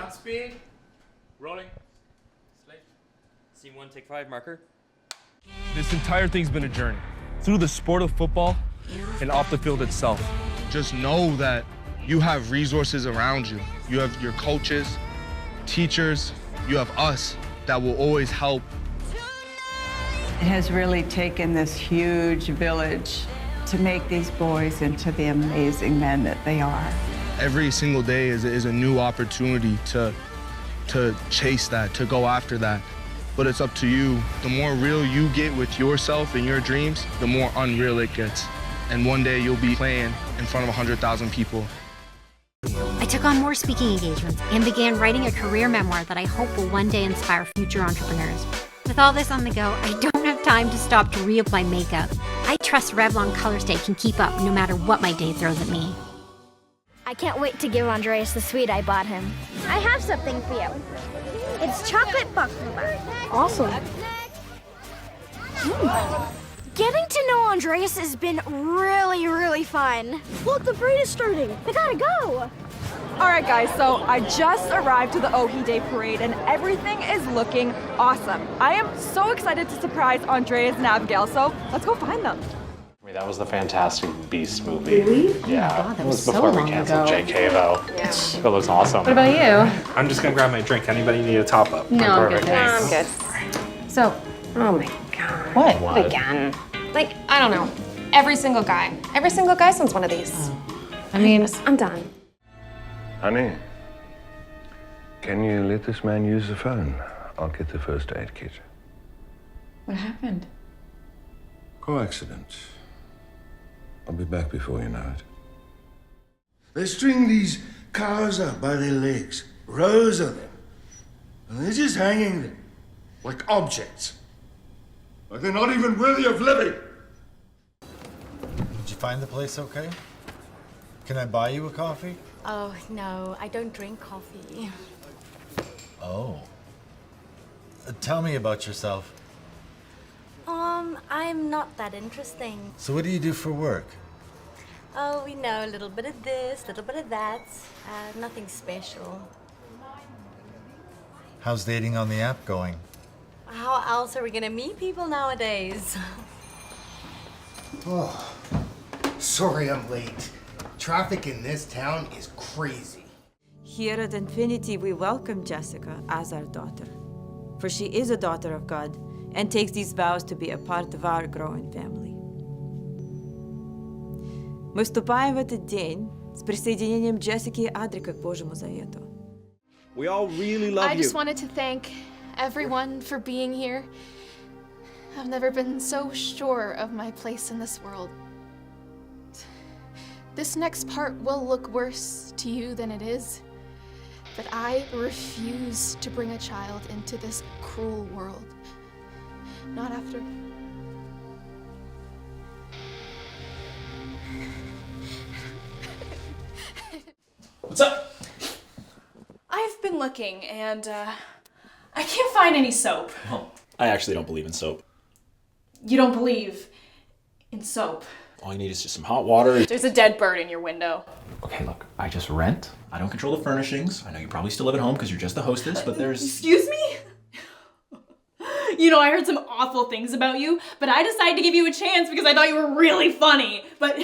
On speed. Rolling. Slate. Scene 1, take 5, marker. This entire thing's been a journey. Through the sport of football and off the field itself. Just know that you have resources around you. You have your coaches, teachers, you have us that will always help. It has really taken this huge village to make these boys into the amazing men that they are. Every single day is a new opportunity to chase that, to go after that. But it's up to you. The more real you get with yourself and your dreams, the more unreal it gets. And one day you'll be playing in front of 100,000 people. I took on more speaking engagements and began writing a career memoir that I hope will one day inspire future entrepreneurs. With all this on the go, I don't have time to stop to reapply makeup. I trust Revlon Color Stay can keep up no matter what my day throws at me. I can't wait to give Andreas the sweet I bought him. I have something for you. It's chocolate baklava. Awesome. Getting to know Andreas has been really, really fun. Look, the parade is starting. We gotta go. All right, guys, so I just arrived to the Ohi Day Parade, and everything is looking awesome. I am so excited to surprise Andreas and Abigail, so let's go find them. I mean, that was the Fantastic Beasts movie. Really? Yeah. Oh my God, that it was was so before we long canceled ago. JK, though. Yeah. It looks awesome. What about you? I'm just gonna grab my drink. Anybody need a top up? No, I'm good. Thanks. I'm good. So, oh my God. What? Again. Like, I don't know. Every single guy sends one of these. I mean, I'm done. Honey, can you let this man use the phone? I'll get the first aid kit. What happened? Car accident. I'll be back before you know it. They string these cars up by their legs, rows of them, and they're just hanging there like objects. Like they're not even worthy of living. Did you find the place okay? Can I buy you a coffee? Oh, no, I don't drink coffee. Oh. Tell me about yourself. I'm not that interesting. So what do you do for work? Oh, we know, a little bit of this, a little bit of that. Nothing special. How's dating on the app going? How else are we gonna meet people nowadays? Oh, sorry I'm late. Traffic in this town is crazy. Here at Infinity, we welcome Jessica as our daughter, for she is a daughter of God and takes these vows to be a part of our growing family. Мы вступаем в этот день с присоединением Джессики и Адрика к Божьему Завету. We all really love you. I just wanted to thank everyone for being here. I've never been so sure of my place in this world. This next part will look worse to you than it is, but I refuse to bring a child into this cruel world. Not after. What's up? I've been looking, and I can't find any soap. Well, I actually don't believe in soap. You don't believe in soap? All you need is just some hot water. There's a dead bird in your window. Okay, look, I just rent. I don't control the furnishings. I know you probably still live at home because you're just the hostess, but there's... Excuse me? You know, I heard some awful things about you, but I decided to give you a chance because I thought you were really funny. But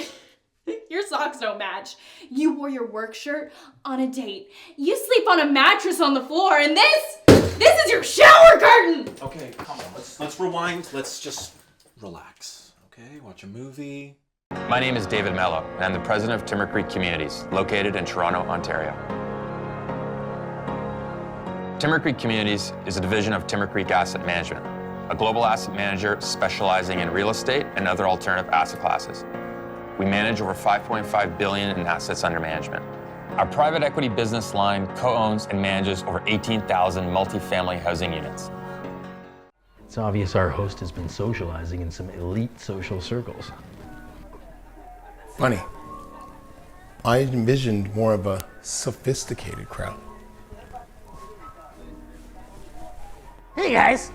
your socks don't match. You wore your work shirt on a date. You sleep on a mattress on the floor, and this is your shower curtain! Okay, come on, let's rewind. Let's just relax, okay? Watch a movie. My name is David Mello, and I'm the president of Timber Creek Communities, located in Toronto, Ontario. Timber Creek Communities is a division of Timber Creek Asset Management, a global asset manager specializing in real estate and other alternative asset classes. We manage over $5.5 billion in assets under management. Our private equity business line co-owns and manages over 18,000 multifamily housing units. It's obvious our host has been socializing in some elite social circles. Funny. I envisioned more of a sophisticated crowd. Hey guys,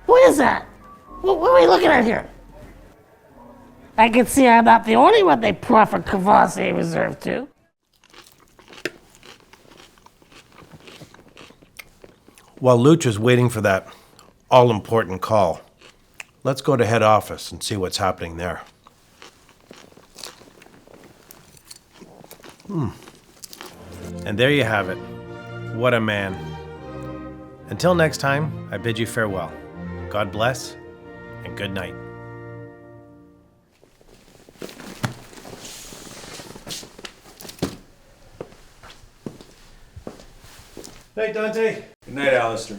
what is that? What are we looking at here? I can see I'm not the only one they proffer Kvasse reserved to. While Luch is waiting for that all-important call, let's go to head office and see what's happening there. And there you have it. What a man. Until next time, I bid you farewell. God bless, and good night. Night, Dante. Good night, Alistair.